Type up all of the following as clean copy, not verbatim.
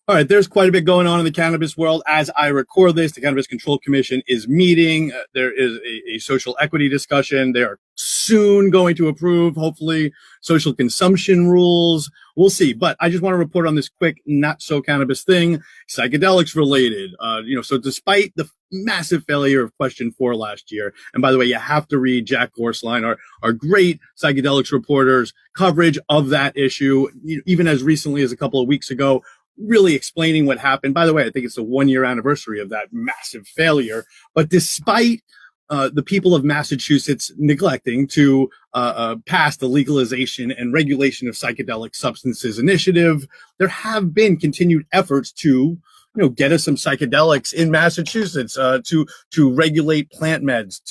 All right, there's quite a bit going on in the cannabis world. As I record this, the Cannabis Control Commission is meeting. There is a social equity discussion. They are soon going to approve, hopefully, social consumption rules. We'll see. But I just want to report on this quick, not so cannabis thing, psychedelics related. So despite the massive failure of question 4 last year, and by the way, you have to read Jack Gorsline, our great psychedelics reporter's coverage of that issue, even as recently as a couple of weeks ago, really explaining what happened. By the way, I think it's the 1-year anniversary of that massive failure. But despite the people of Massachusetts neglecting to pass the legalization and regulation of psychedelic substances initiative, there have been continued efforts to get us some psychedelics in Massachusetts, to regulate plant meds,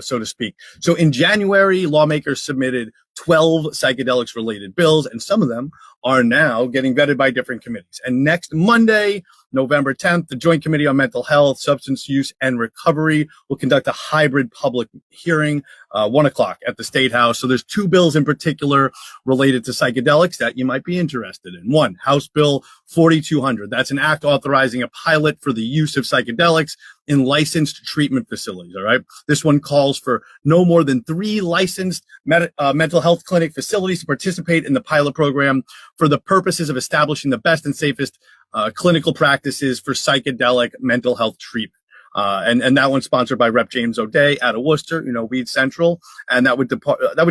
so to speak. So in January, lawmakers submitted 12 psychedelics related bills, and some of them are now getting vetted by different committees. And next Monday, November 10th, the Joint Committee on Mental Health, Substance Use, and Recovery will conduct a hybrid public hearing, 1 o'clock at the State House. So there's 2 bills in particular related to psychedelics that you might be interested in. One, House Bill 4200. That's an act authorizing a pilot for the use of psychedelics in licensed treatment facilities. All right. This one calls for no more than 3 licensed mental health clinic facilities to participate in the pilot program for the purposes of establishing the best and safest clinical practices for psychedelic mental health treatment. And that one's sponsored by Rep. James O'Day out of Worcester, Weed Central. And that would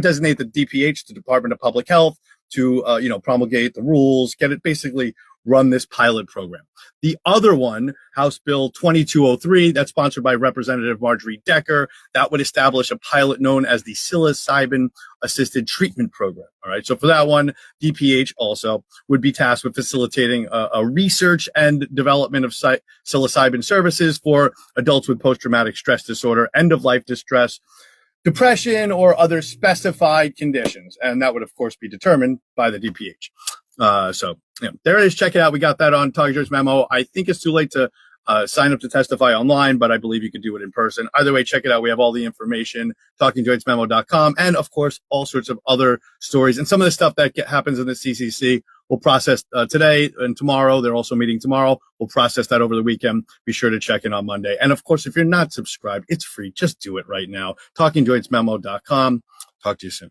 designate the DPH, the Department of Public Health, to, promulgate the rules, get it basically run this pilot program. The other one, House Bill 2203, that's sponsored by Representative Marjorie Decker, that would establish a pilot known as the psilocybin assisted treatment program. All right. So for that one, DPH also would be tasked with facilitating a research and development of psilocybin services for adults with post-traumatic stress disorder, end-of-life distress, depression, or other specified conditions. And that would, of course, be determined by the DPH. There it is. Check it out. We got that on Talking Joints Memo. I think it's too late to sign up to testify online, but I believe you can do it in person. Either way, check it out. We have all the information, talkingjointsmemo.com, and of course, all sorts of other stories. And some of the stuff that happens in the CCC we'll process today and tomorrow. They're also meeting tomorrow. We'll process that over the weekend. Be sure to check in on Monday. And of course, if you're not subscribed, it's free. Just do it right now. TalkingJointsMemo.com. Talk to you soon.